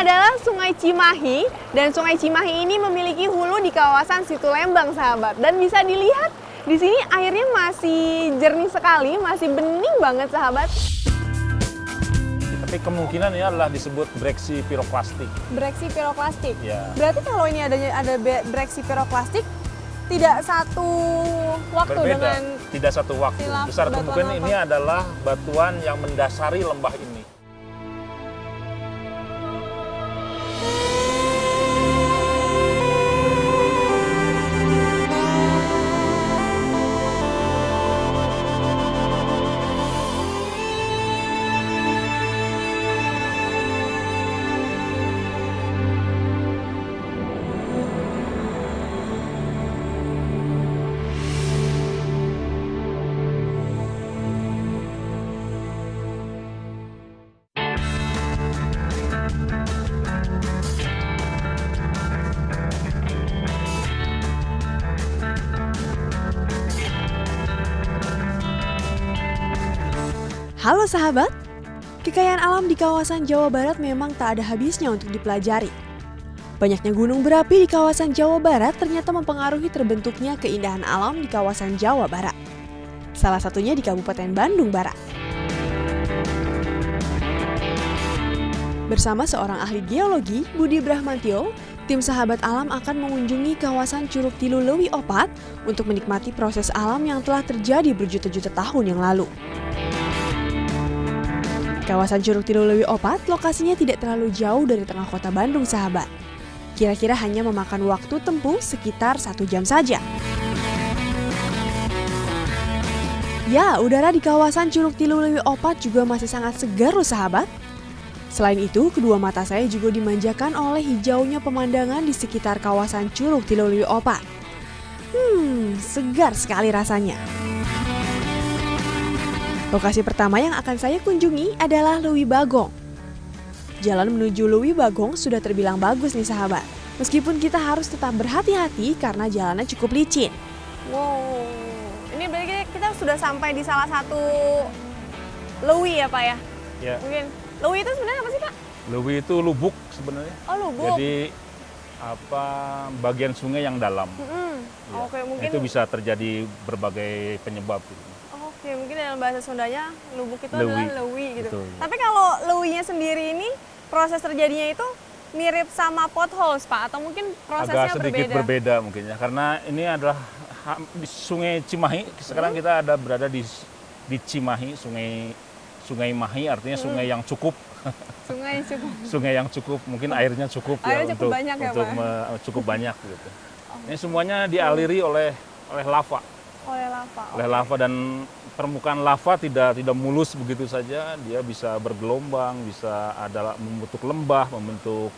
adalah Sungai Cimahi, dan Sungai Cimahi ini memiliki hulu di kawasan Situ Lembang, sahabat. Dan bisa dilihat di sini airnya masih jernih sekali, masih bening banget, sahabat. Tapi kemungkinan ini adalah disebut breksi piroklastik. Breksi piroklastik. Ya. Berarti kalau ini ada breksi piroklastik, tidak satu waktu Berbeda, dengan tidak satu waktu. Besar kemungkinan ini adalah batuan yang mendasari lembah ini. Halo sahabat, kekayaan alam di kawasan Jawa Barat memang tak ada habisnya untuk dipelajari. Banyaknya gunung berapi di kawasan Jawa Barat ternyata mempengaruhi terbentuknya keindahan alam di kawasan Jawa Barat. Salah satunya di Kabupaten Bandung Barat. Bersama seorang ahli geologi, Budi Brahmantio, tim sahabat alam akan mengunjungi kawasan Curug Tilu Leuwi Opat untuk menikmati proses alam yang telah terjadi berjuta-juta tahun yang lalu. Kawasan Curug Tilu Leuwi Opat lokasinya tidak terlalu jauh dari tengah kota Bandung, sahabat. Kira-kira hanya memakan waktu tempuh sekitar 1 jam saja. Ya, udara di kawasan Curug Tilu Leuwi Opat juga masih sangat segar loh, sahabat. Selain itu, kedua mata saya juga dimanjakan oleh hijaunya pemandangan di sekitar kawasan Curug Tilu Leuwi Opat. Segar sekali rasanya. Lokasi pertama yang akan saya kunjungi adalah Leuwi Bagong. Jalan menuju Leuwi Bagong sudah terbilang bagus nih sahabat. Meskipun kita harus tetap berhati-hati karena jalannya cukup licin. Wow, ini berarti kita sudah sampai di salah satu Leuwi ya Pak ya? Ya. Mungkin Leuwi itu sebenarnya apa sih Pak? Leuwi itu lubuk sebenarnya. Oh, lubuk. Jadi bagian sungai yang dalam. Ya. Oke, mungkin itu bisa terjadi berbagai penyebab. Oke, mungkin dalam bahasa Sundanya lubuk itu Leuwi. adalah Leuwi gitu. Betul. Tapi kalau Leuwinya sendiri ini proses terjadinya itu mirip sama potholes Pak, atau mungkin prosesnya agak sedikit berbeda mungkin ya, karena ini adalah di Sungai Cimahi. Sekarang kita berada di Cimahi, Sungai Mahi, artinya sungai yang cukup. Sungai cukup. Sungai yang cukup, mungkin airnya cukup Airnya cukup banyak ya, Pak? cukup banyak gitu. Ini semuanya dialiri oleh lava. Oleh lava, dan permukaan lava tidak mulus begitu saja, dia bisa bergelombang, bisa membentuk lembah, membentuk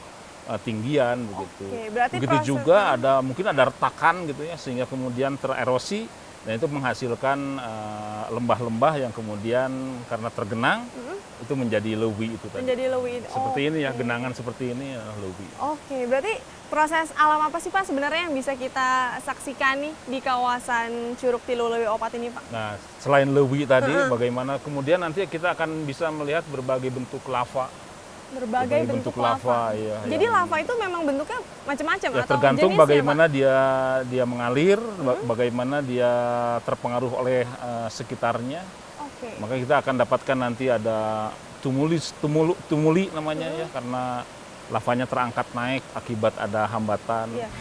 tinggian begitu. Oke, berarti begitu juga mungkin ada retakan gitu ya, sehingga kemudian tererosi dan itu menghasilkan lembah-lembah yang kemudian karena tergenang itu menjadi leuwi itu tadi. Menjadi leuwi. Seperti ini ya, genangan seperti ini leuwi. Oke, berarti proses alam apa sih Pak sebenarnya yang bisa kita saksikan nih di kawasan Curug Tilu Leuwi Opat ini Pak? Nah, selain leuwi tadi, bagaimana kemudian nanti kita akan bisa melihat berbagai bentuk lava. Berbagai bentuk lava. Ya. Jadi lava itu memang bentuknya macam-macam ya, atau tergantung jenisnya, bagaimana Pak? dia mengalir, bagaimana dia terpengaruh oleh sekitarnya. Oke. Maka kita akan dapatkan nanti ada tumuli namanya ya, karena lavanya terangkat naik akibat ada hambatan. Iya.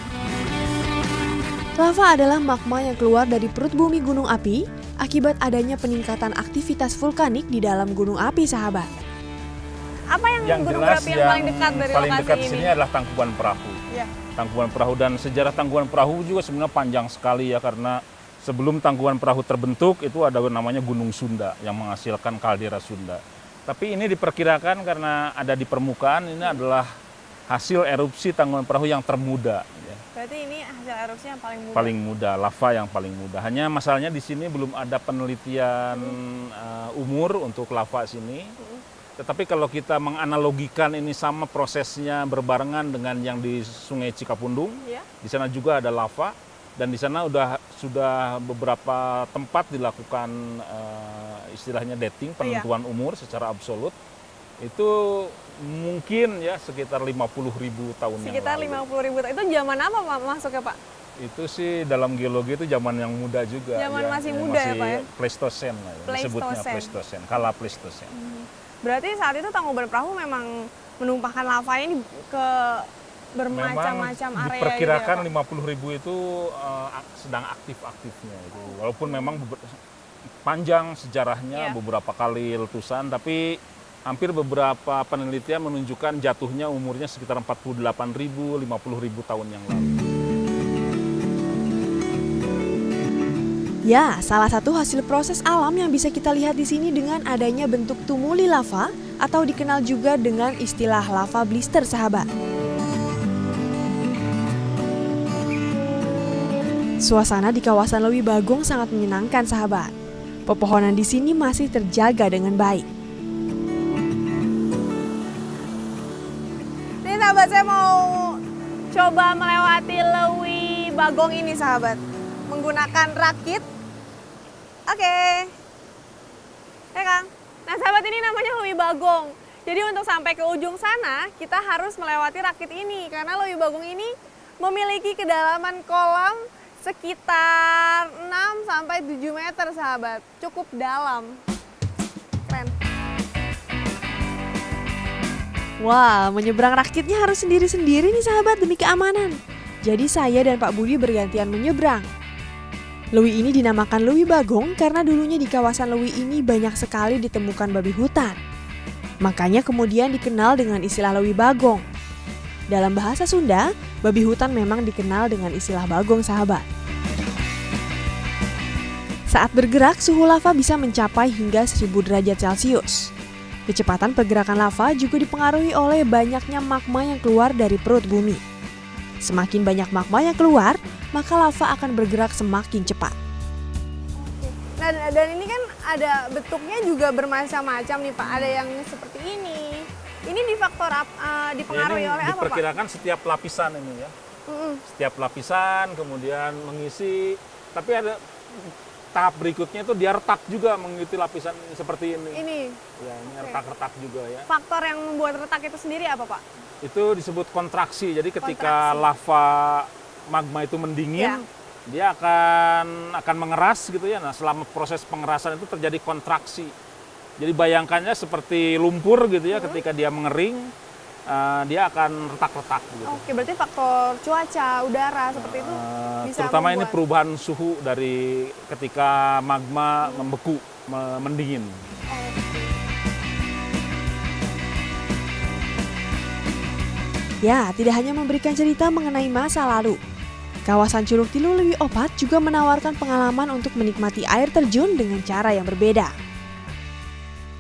Lava adalah magma yang keluar dari perut bumi gunung api akibat adanya peningkatan aktivitas vulkanik di dalam gunung api, sahabat. Apa yang gunung jelas berapi yang paling dekat dari paling lokasi dekat ini? sini adalah Tangkuban Perahu. Ya. Tangkuban Perahu, dan sejarah Tangkuban Perahu juga sebenarnya panjang sekali ya, karena sebelum Tangkuban Perahu terbentuk itu ada namanya Gunung Sunda yang menghasilkan kaldera Sunda. Tapi ini diperkirakan karena ada di permukaan, ini adalah hasil erupsi Tangkuban Perahu yang termuda. Ya. Berarti ini hasil erupsi yang paling muda? Paling muda, lava yang paling muda. Hanya masalahnya di sini belum ada penelitian umur untuk lava sini. Tetapi kalau kita menganalogikan ini sama prosesnya berbarengan dengan yang di Sungai Cikapundung, di sana juga ada lava, dan di sana sudah beberapa tempat dilakukan istilahnya dating, penentuan umur secara absolut. Itu mungkin ya sekitar 50.000 tahun Sekitar yang lalu. 50.000 tahun. Itu zaman apa Pak masuknya Pak? Itu sih dalam geologi itu zaman yang muda juga. Zaman ya. masih muda ya, Pak, ya? Pleistosen lah ya, disebutnya Pleistosen. Pleistosen, kala Pleistosen. Berarti saat itu Tangkuban Perahu memang menumpahkan lava ini ke bermacam-macam Memang area diperkirakan gitu ya, Pak? 50.000 itu sedang aktif-aktifnya itu. Walaupun memang panjang sejarahnya, Iya. beberapa kali letusan, tapi hampir beberapa penelitian menunjukkan jatuhnya umurnya sekitar 48.000, 50.000 tahun yang lalu. Ya, salah satu hasil proses alam yang bisa kita lihat di sini dengan adanya bentuk tumuli lava atau dikenal juga dengan istilah lava blister, sahabat. Suasana di kawasan Lewi Bagong sangat menyenangkan, sahabat. Pepohonan di sini masih terjaga dengan baik. Nih sahabat, saya mau coba melewati Lewi Bagong ini sahabat. Menggunakan rakit. Oke. Ya Kang. Nah sahabat, ini namanya Lewi Bagong. Jadi untuk sampai ke ujung sana kita harus melewati rakit ini. Karena Lewi Bagong ini memiliki kedalaman kolam sekitar 6-7 meter sahabat. Cukup dalam. Keren. Wah, menyeberang rakitnya harus sendiri-sendiri nih sahabat demi keamanan. Jadi saya dan Pak Budi bergantian menyeberang. Lewi ini dinamakan Lewi Bagong karena dulunya di kawasan Lewi ini banyak sekali ditemukan babi hutan. Makanya kemudian dikenal dengan istilah Lewi Bagong. Dalam bahasa Sunda, babi hutan memang dikenal dengan istilah bagong, sahabat. Saat bergerak, suhu lava bisa mencapai hingga 1000 derajat Celcius. Kecepatan pergerakan lava juga dipengaruhi oleh banyaknya magma yang keluar dari perut bumi. Semakin banyak magma yang keluar, maka lava akan bergerak semakin cepat. Dan ini kan ada bentuknya juga bermacam-macam nih Pak. Ada yang seperti ini. Ini dipengaruhi oleh apa Pak? Diperkirakan setiap lapisan ini ya. Setiap lapisan kemudian mengisi, tapi ada tahap berikutnya itu dia retak juga mengikuti lapisan seperti ini. Ini. Ya, ini Oke. retak-retak juga ya. Faktor yang membuat retak itu sendiri apa Pak? Itu disebut kontraksi. Jadi ketika Kontraksi. lava magma itu mendingin, Ya. dia akan mengeras gitu ya. Nah, selama proses pengerasan itu terjadi kontraksi. Jadi bayangkannya seperti lumpur gitu ya, ketika dia mengering, dia akan retak-retak gitu. Oke, berarti faktor cuaca, udara seperti itu bisa Terutama ini membuat. perubahan suhu dari ketika magma membeku, mendingin. Ya, tidak hanya memberikan cerita mengenai masa lalu. Kawasan Curug Tilu Lewi Opat juga menawarkan pengalaman untuk menikmati air terjun dengan cara yang berbeda.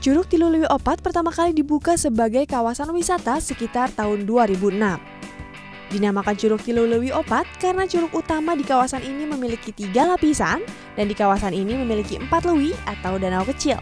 Curug Tilu Lewi Opat pertama kali dibuka sebagai kawasan wisata sekitar tahun 2006. Dinamakan Curug Tilu Lewi Opat karena curug utama di kawasan ini memiliki 3 lapisan dan di kawasan ini memiliki 4 lewi atau danau kecil.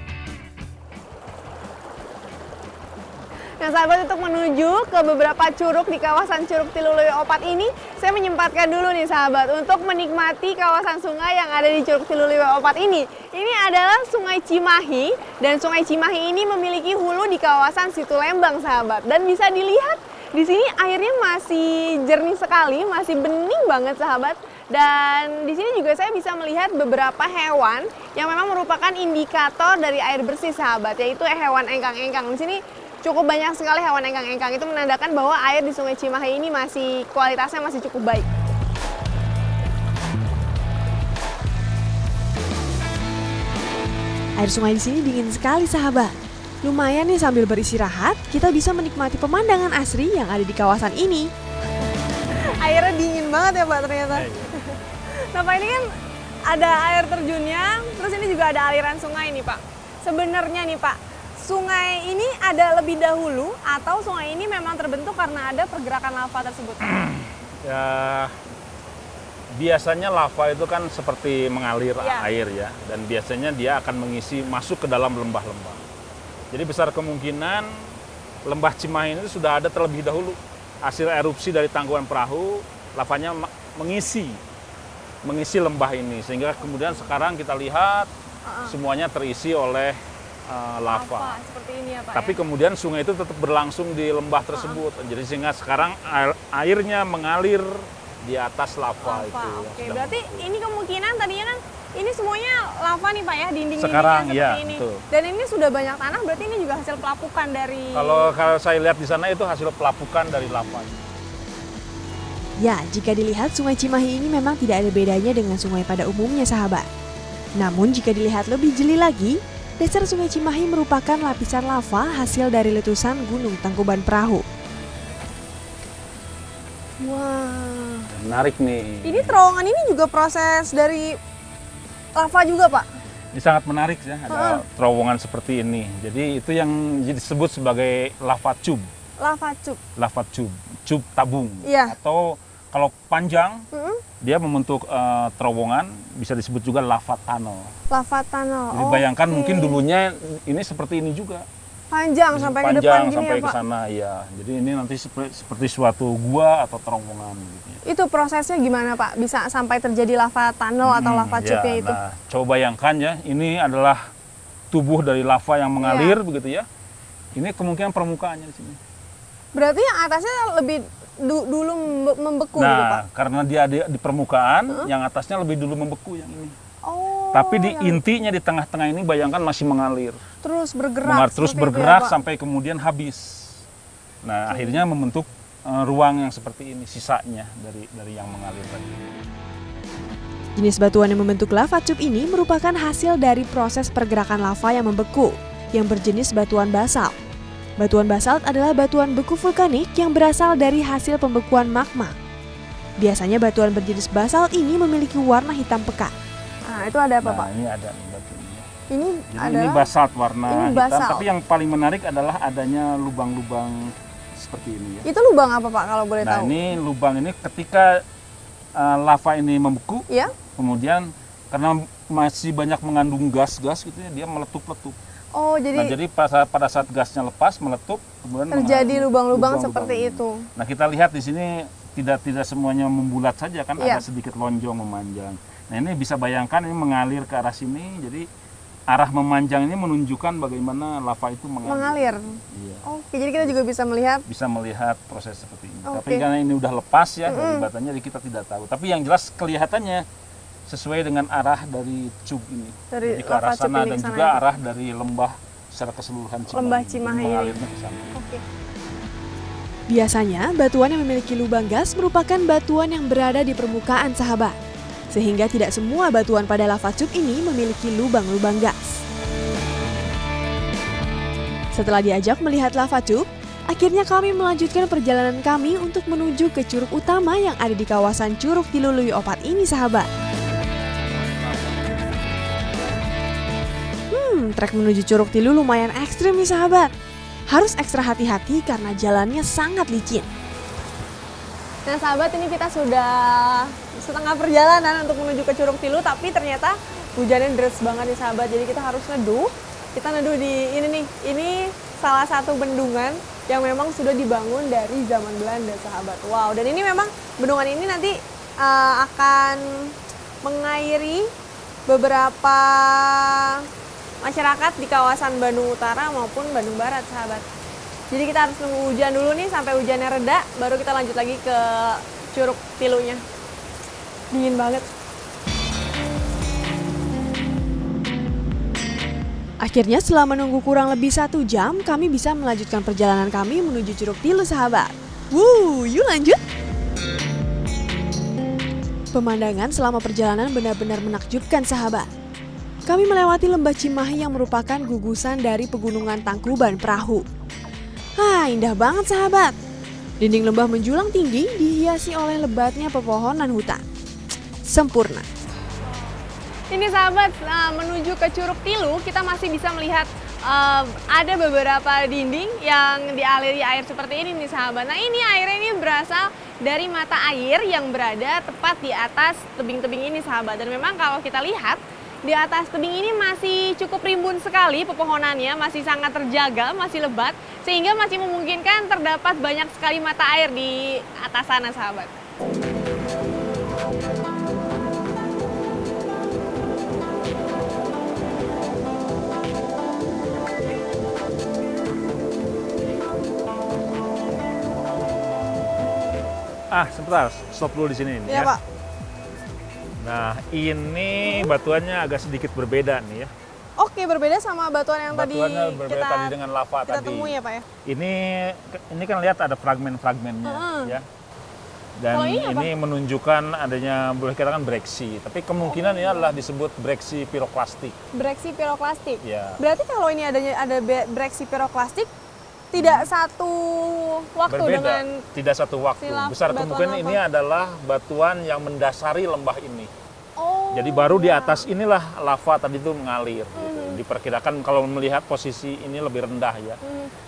Nah sahabat, untuk menuju ke beberapa curug di kawasan Curug Tilu Lewi Opat ini, saya menyempatkan dulu nih sahabat untuk menikmati kawasan sungai yang ada di Curug Tilu Lewi Opat ini. Ini adalah Sungai Cimahi, dan Sungai Cimahi ini memiliki hulu di kawasan Situlembang sahabat. Dan bisa dilihat di sini airnya masih jernih sekali, masih bening banget sahabat. Dan di sini juga saya bisa melihat beberapa hewan yang memang merupakan indikator dari air bersih sahabat, yaitu hewan engkang-engkang. Di sini cukup banyak sekali hewan engkang-engkang, itu menandakan bahwa air di Sungai Cimahi ini masih kualitasnya masih cukup baik. Air sungai di sini dingin sekali sahabat. Lumayan nih sambil beristirahat, kita bisa menikmati pemandangan asri yang ada di kawasan ini. Airnya dingin banget ya Pak ternyata. Nah Pak, ini kan ada air terjunnya, terus ini juga ada aliran sungai nih Pak. Sebenarnya nih Pak, sungai ini ada lebih dahulu atau sungai ini memang terbentuk karena ada pergerakan lava tersebut? Ya, biasanya lava itu kan seperti mengalir Ya. air ya, dan biasanya dia akan mengisi masuk ke dalam lembah-lembah. Jadi besar kemungkinan lembah Cimahi ini sudah ada terlebih dahulu. Hasil erupsi dari Tangkuban Perahu, lavanya mengisi lembah ini, sehingga kemudian sekarang kita lihat semuanya terisi oleh lava. seperti ini ya Pak Tapi ya? kemudian sungai itu tetap berlangsung di lembah tersebut. Jadi sehingga sekarang airnya mengalir di atas lava itu. yang Oke, sedang berarti membeku. ini kemungkinan tadinya kan ini semuanya lava nih Pak ya, dinding-dindingnya Sekarang, seperti ya, ini. betul. Dan ini sudah banyak tanah, berarti ini juga hasil pelapukan dari... Kalau saya lihat di sana itu hasil pelapukan dari lava. Ya, jika dilihat Sungai Cimahi ini memang tidak ada bedanya dengan sungai pada umumnya, sahabat. Namun jika dilihat lebih jeli lagi, dasar Sungai Cimahi merupakan lapisan lava hasil dari letusan Gunung Tangkuban Perahu. Wah, Menarik nih. ini terowongan ini juga proses dari lava juga Pak? Ini sangat menarik ya, ada terowongan seperti ini. Jadi itu yang disebut sebagai lava tube. Lava cup. Lava tube, tube tabung. Iya. Atau kalau panjang, Mm-mm. dia membentuk terowongan, bisa disebut juga lava tunnel. Lava tunnel. Jadi bayangkan Oke. mungkin dulunya ini seperti ini juga. Panjang sampai ke depan Panjang gini sampai ya ke Pak? sana, ya. Jadi ini nanti seperti suatu gua atau terowongan gitu ya. Itu prosesnya gimana Pak? Bisa sampai terjadi lava tunnel atau lava Ya, cupnya itu? nah, coba bayangkan ya, ini adalah tubuh dari lava yang mengalir begitu ya. Ini kemungkinan permukaannya di sini. Berarti yang atasnya lebih dulu membeku gitu Pak? Nah, karena dia di permukaan, yang atasnya lebih dulu membeku yang ini. Oh, Tapi di yang intinya di tengah-tengah ini bayangkan masih mengalir. terus bergerak. Terus seperti itu ya, bergerak Pak? sampai kemudian habis. Nah, akhirnya membentuk ruang yang seperti ini, sisanya dari yang mengalir tadi. Jenis batuan yang membentuk lava tube ini merupakan hasil dari proses pergerakan lava yang membeku, yang berjenis batuan basalt. Batuan basalt adalah batuan beku vulkanik yang berasal dari hasil pembekuan magma. Biasanya batuan berjenis basalt ini memiliki warna hitam pekat. Nah, itu ada apa Nah, Pak? ini ada nih batunya. Ini Jadi adalah ini basalt warna ini hitam, basalt. tapi yang paling menarik adalah adanya lubang-lubang seperti ini ya. itu lubang apa Pak kalau boleh Nah, tahu? ini lubang ini ketika lava ini membeku, Ya? kemudian karena masih banyak mengandung gas-gas gitu ya, dia meletup-letup. Oh, Nah, jadi jadi pada saat gasnya lepas meletup, kemudian terjadi mengandung lubang-lubang lubang-lubang seperti ini. itu. Nah, kita lihat di sini tidak semuanya membulat saja kan, Iya. ada sedikit lonjong memanjang. Nah, ini bisa bayangkan ini mengalir ke arah sini, jadi arah memanjang ini menunjukkan bagaimana lava itu Mengalir. Iya. Oke, jadi kita juga bisa melihat. Bisa melihat proses seperti ini. Oke. Tapi karena ini udah lepas ya dari batanya, jadi kita tidak tahu. Tapi yang jelas kelihatannya sesuai dengan arah dari tube ini. Dari Jadi ke arah lava tube sana ini dan ke sana juga itu. arah dari lembah secara keseluruhan Cimahi. Lembah Cimahi ini. Mengalirnya ke sana. Oke. Biasanya, batuan yang memiliki lubang gas merupakan batuan yang berada di permukaan, sahabat. Sehingga tidak semua batuan pada lava tube ini memiliki lubang-lubang gas. Setelah diajak melihat lava tube, akhirnya kami melanjutkan perjalanan kami untuk menuju ke curug utama yang ada di kawasan Curug Tiluluy Opat ini, sahabat. Trek menuju Curug Tilu lumayan ekstrim nih, sahabat. Harus ekstra hati-hati karena jalannya sangat licin. Nah sahabat, ini kita sudah setengah perjalanan untuk menuju ke Curug Tilu, tapi ternyata hujannya deras banget nih sahabat, jadi kita harus neduh. Kita neduh di ini nih, ini salah satu bendungan yang memang sudah dibangun dari zaman Belanda sahabat. Wow, dan ini memang bendungan ini nanti akan mengairi beberapa masyarakat di kawasan Bandung Utara maupun Bandung Barat sahabat. Jadi kita harus nunggu hujan dulu nih sampai hujannya reda, baru kita lanjut lagi ke Curug Tilunya. Dingin banget. Akhirnya setelah menunggu kurang lebih 1 jam, kami bisa melanjutkan perjalanan kami menuju Curug Tilu, sahabat. Yuk lanjut! Pemandangan selama perjalanan benar-benar menakjubkan, sahabat. Kami melewati lembah Cimahi yang merupakan gugusan dari pegunungan Tangkuban Perahu. Indah banget, sahabat. Dinding lembah menjulang tinggi dihiasi oleh lebatnya pepohonan hutan. Sempurna. Ini sahabat, menuju ke Curug Tilu kita masih bisa melihat ada beberapa dinding yang dialiri air seperti ini nih sahabat. Nah ini airnya ini berasal dari mata air yang berada tepat di atas tebing-tebing ini sahabat. Dan memang kalau kita lihat di atas tebing ini masih cukup rimbun sekali pepohonannya, masih sangat terjaga, masih lebat, sehingga masih memungkinkan terdapat banyak sekali mata air di atas sana sahabat. Sebentar, stop dulu di sini Iya, ya. Pak. Nah, ini batuannya agak sedikit berbeda nih ya. Oke, berbeda sama batuan yang Batuannya tadi berbeda tadi dengan lava kita tadi. temui ya, Pak ya. Ini kan lihat ada fragmen-fragmennya ya. Dan Kalau ini apa? ini menunjukkan adanya boleh katakan breksi. Tapi kemungkinan ini adalah disebut breksi piroklastik. Breksi piroklastik. Ya. Berarti kalau ini ada breksi piroklastik tidak satu waktu Berbeda, dengan tidak satu waktu. Besar batuan kemungkinan lava. ini adalah batuan yang mendasari lembah ini. oh. Jadi baru di ya. atas inilah lava tadi itu mengalir. Gitu. Diperkirakan kalau melihat posisi ini lebih rendah ya.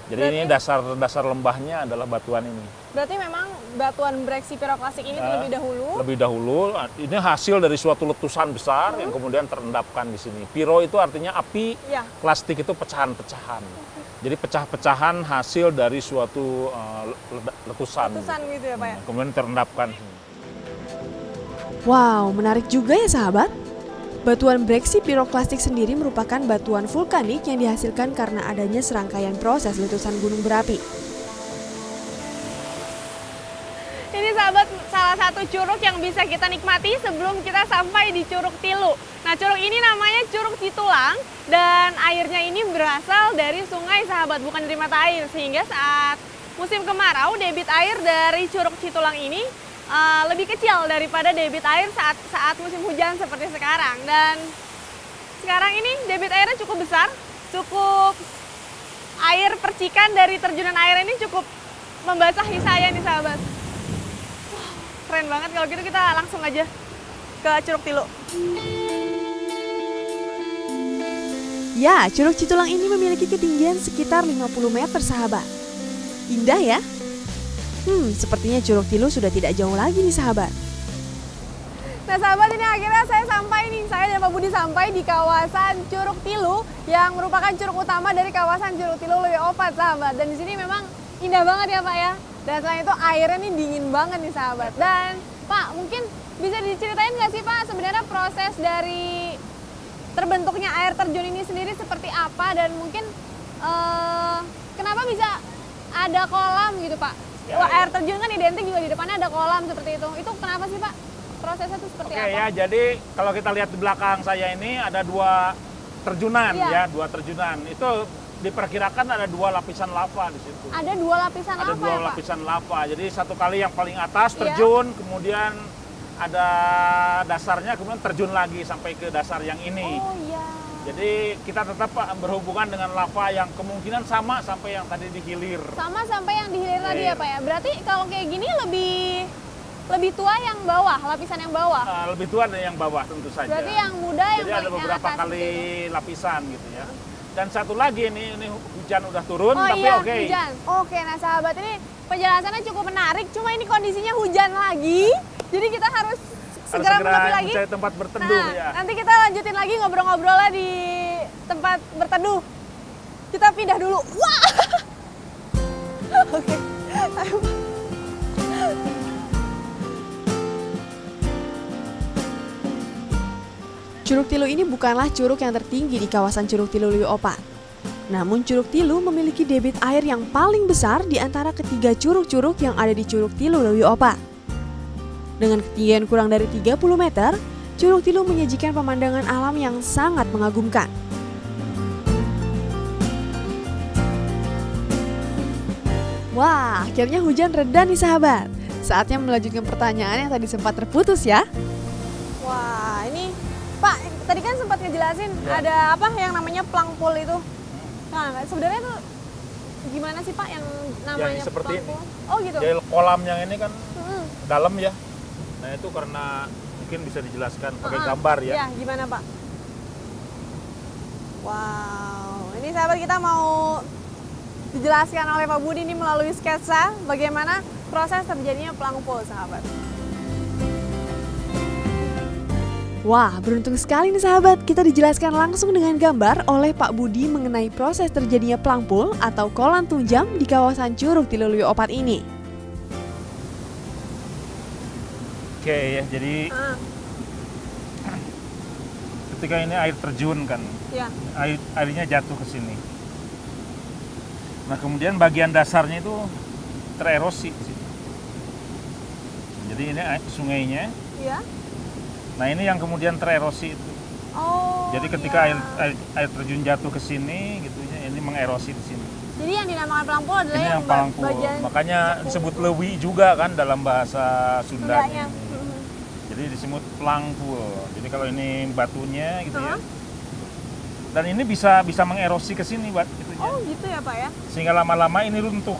Jadi ini dasar lembahnya adalah batuan ini. Berarti memang batuan breksi piroklastik ini terlebih dahulu. Lebih dahulu, ini hasil dari suatu letusan besar yang kemudian terendapkan di sini. Piro itu artinya api, Ya. plastik itu pecahan-pecahan. Jadi pecah-pecahan hasil dari suatu letusan. Letusan gitu ya, Pak ya. Kemudian terendapkan. Wow, menarik juga ya sahabat. Batuan breksi piroklastik sendiri merupakan batuan vulkanik yang dihasilkan karena adanya serangkaian proses letusan gunung berapi. Ini sahabat salah satu curug yang bisa kita nikmati sebelum kita sampai di Curug Tilu. Nah, curug ini namanya Curug Citulang dan airnya ini berasal dari sungai sahabat, bukan dari mata air. Sehingga saat musim kemarau, debit air dari Curug Citulang ini lebih kecil daripada debit air saat musim hujan seperti sekarang. Dan sekarang ini debit airnya cukup besar, cukup air percikan dari terjunan air ini cukup membasahi saya nih sahabat. Wah, keren banget. Kalau gitu kita langsung aja ke Curug Tilu. Ya, Curug Citulang ini memiliki ketinggian sekitar 50 meter sahabat. Indah ya? Sepertinya Curug Tilu sudah tidak jauh lagi nih sahabat. Nah sahabat, ini akhirnya saya sampai nih. Saya dan Pak Budi sampai di kawasan Curug Tilu yang merupakan curug utama dari kawasan Curug Tilu Leuwi Opat sahabat. Dan di sini memang indah banget ya Pak ya. Dan selain itu airnya nih dingin banget nih sahabat. Dan Pak, mungkin bisa diceritain nggak sih Pak sebenarnya proses dari terbentuknya air terjun ini sendiri seperti apa, dan mungkin kenapa bisa ada kolam gitu Pak? Wah, air terjun kan identik juga di depannya ada kolam seperti itu. Itu kenapa sih Pak? Prosesnya itu seperti apa? Ya, jadi kalau kita lihat di belakang saya ini ada dua terjunan Iya. ya, dua terjunan. Itu diperkirakan ada dua lapisan lava di situ. Ada dua lapisan Ada lava dua ya Pak? lapisan lava. Jadi satu kali yang paling atas Iya. terjun, kemudian ada dasarnya, kemudian terjun lagi sampai ke dasar yang ini. Oh iya. Jadi kita tetap berhubungan dengan lava yang kemungkinan sama sampai yang tadi di hilir. Sama sampai yang di hilir tadi ya Iya. Pak ya? Berarti kalau kayak gini lebih tua yang bawah, lapisan yang bawah. Lebih tua dari yang bawah tentu saja. Berarti yang muda yang Jadi ada paling beberapa atas kali gitu ya? lapisan gitu ya. Dan satu lagi ini hujan udah turun, Oh tapi iya, oke. hujan. Oke, nah sahabat, ini penjelasannya cukup menarik. Cuma ini kondisinya hujan lagi, jadi kita harus segera menepi lagi. mencari tempat berteduh Nah, ya. nanti kita lanjutin lagi ngobrol-ngobrolnya di tempat berteduh. Kita pindah dulu. Wah! Oke, ayo. Curug Tilu ini bukanlah curug yang tertinggi di kawasan Curug Tilu Leuwi Opat. Namun Curug Tilu memiliki debit air yang paling besar di antara ketiga curug-curug yang ada di Curug Tilu Leuwi Opat. Dengan ketinggian kurang dari 30 meter, Curug Tilu menyajikan pemandangan alam yang sangat mengagumkan. Wah, akhirnya hujan reda nih sahabat. Saatnya melanjutkan pertanyaan yang tadi sempat terputus ya. Wah, ini Pak, tadi kan sempat ngejelasin Ya. ada apa yang namanya plangpul itu. Nah, sebenarnya itu gimana sih Pak yang namanya Yang seperti plangpul? Oh gitu. Jadi kolam yang ini kan Mm-mm. dalam ya. Nah itu karena mungkin bisa dijelaskan pakai gambar ya. Ya, gimana Pak? Wow, ini sahabat kita mau dijelaskan oleh Pak Budi ini melalui sketsa bagaimana proses terjadinya plangpul sahabat. Wah, beruntung sekali nih sahabat, kita dijelaskan langsung dengan gambar oleh Pak Budi mengenai proses terjadinya plangpul atau kolam tunjang di kawasan Curug Tilu Leuwi Opat ini. Oke ya, jadi ketika ini air terjun kan, Ya. airnya jatuh ke sini. Nah kemudian bagian dasarnya itu tererosi di situ. Jadi ini sungainya. Iya. Nah ini yang kemudian tererosi itu. Oh. Jadi ketika iya. air terjun jatuh ke sini, gitu ya, ini mengerosi di sini. Jadi yang dinamakan Palangpul adalah Ini yang Palangpul. bagian Makanya disebut lewi juga kan dalam bahasa Sundanya. Sundanya. Jadi disebut Palangpul. Jadi kalau ini batunya gitu ya. Dan ini bisa mengerosi ke sini, Mbak, itunya. Oh, gitu ya, Pak ya. Sehingga lama-lama ini runtuh.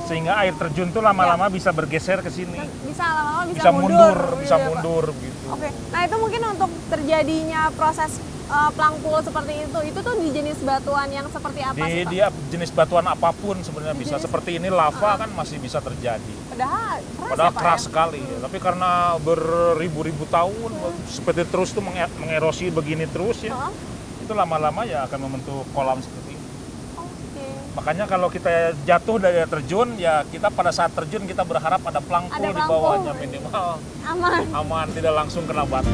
Sehingga air terjun tuh lama-lama bisa bergeser ke sini. Bisa lama-lama Bisa mundur, gitu bisa ya, Pak? mundur gitu. Oke. Nah, itu mungkin untuk terjadinya proses Palangpul seperti itu tuh di jenis batuan yang seperti apa sih, Pak? Dia jenis batuan apapun sebenarnya bisa. Jenis- Seperti ini lava kan masih bisa terjadi. Padahal keras Padahal ya, Pak, keras ya? sekali. Tapi karena beribu-ribu tahun seperti terus tuh mengerosi begini terus ya. Heeh. Itu lama-lama ya akan membentuk kolam seperti ini. Oke. Makanya kalau kita jatuh dari air terjun ya kita pada saat terjun kita berharap ada Ada pelangkul di pelangkul. bawahnya minimal. Aman. Tidak langsung kena batu.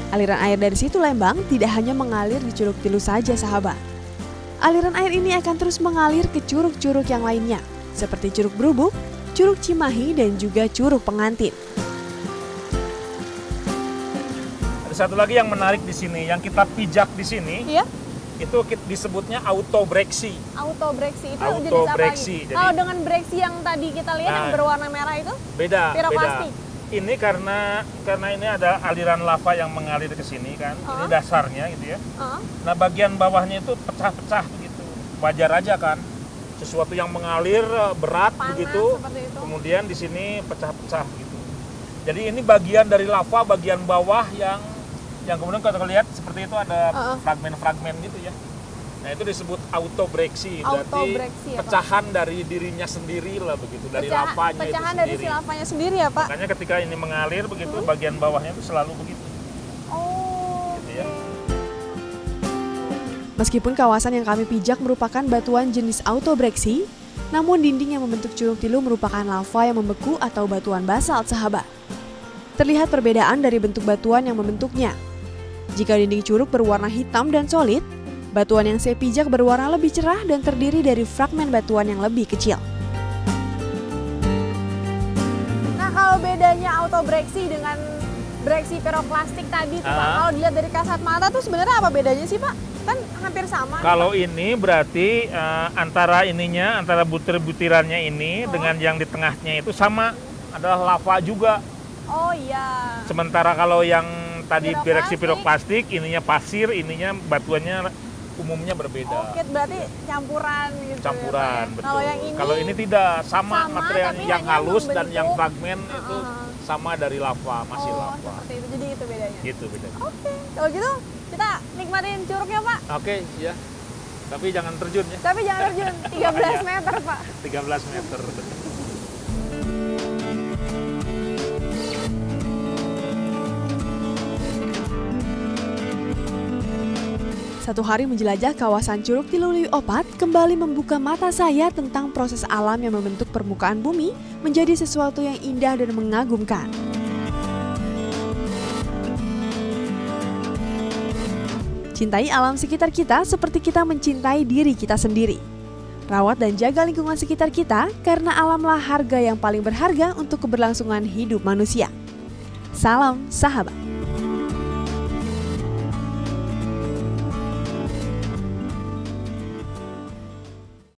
Aliran air dari situ Lembang tidak hanya mengalir di Curug Tilu saja, sahabat. Aliran air ini akan terus mengalir ke curug-curug yang lainnya, seperti Curug Berubuk, Curug Cimahi, dan juga Curug Pengantin. Ada satu lagi yang menarik di sini, yang kita pijak di sini, Iya. itu disebutnya autobreksi. Autobreksi itu Autobreksi, jenis apa lagi? jadi- Kalau dengan breksi yang tadi kita lihat yang Nah. berwarna merah itu? Beda. Piroklastik. Ini karena ini ada aliran lava yang mengalir ke sini kan. Ini dasarnya gitu ya. Heeh. Nah, bagian bawahnya itu pecah-pecah begitu. Wajar aja kan. Sesuatu yang mengalir berat Panas begitu. seperti itu. Kemudian di sini pecah-pecah gitu. Jadi ini bagian dari lava bagian bawah yang kemudian kalau kita lihat seperti itu ada fragmen-fragmen gitu ya. Nah, itu disebut autobreksi, berarti Autobreksi ya, Pak? pecahan dari dirinya sendiri lah begitu, dari Pecahan lavanya itu dari sendiri. si lavanya sendiri ya, Pak? Makanya ketika ini mengalir begitu, bagian bawahnya itu selalu begitu. Oh. Gitu ya. Meskipun kawasan yang kami pijak merupakan batuan jenis autobreksi, namun dinding yang membentuk Curug Tilu merupakan lava yang membeku atau batuan basalt, sahabat. Terlihat perbedaan dari bentuk batuan yang membentuknya. Jika dinding curug berwarna hitam dan solid, batuan yang saya pijak berwarna lebih cerah dan terdiri dari fragmen batuan yang lebih kecil. Nah, kalau bedanya autobreksi dengan breksi piroklastik tadi tuh, Pak, kalau dilihat dari kasat mata tuh sebenarnya apa bedanya sih, Pak? Kan hampir sama. Kalau ini berarti antara butir-butirannya ini dengan yang di tengahnya itu sama, adalah lava juga. Oh iya. Sementara kalau yang tadi Piroklastik. piroklastik, ininya pasir, ininya batuannya umumnya berbeda. Oke, berarti campuran gitu. Campuran, ya, Pak, ya? betul. Kalau yang ini tidak sama, sama, material tapi yang hanya halus dan yang membentuk- fragmen itu sama dari lava, masih lava. seperti itu. Jadi itu bedanya. Gitu bedanya. Oke, kalau gitu kita nikmatin curugnya, Pak. Oke, ya. Tapi jangan terjun ya. Tapi jangan terjun 13 meter, Pak. 13 meter. Satu hari menjelajah kawasan Curug Tilu Liwi Opat kembali membuka mata saya tentang proses alam yang membentuk permukaan bumi menjadi sesuatu yang indah dan mengagumkan. Cintai alam sekitar kita seperti kita mencintai diri kita sendiri. Rawat dan jaga lingkungan sekitar kita karena alamlah harga yang paling berharga untuk keberlangsungan hidup manusia. Salam sahabat.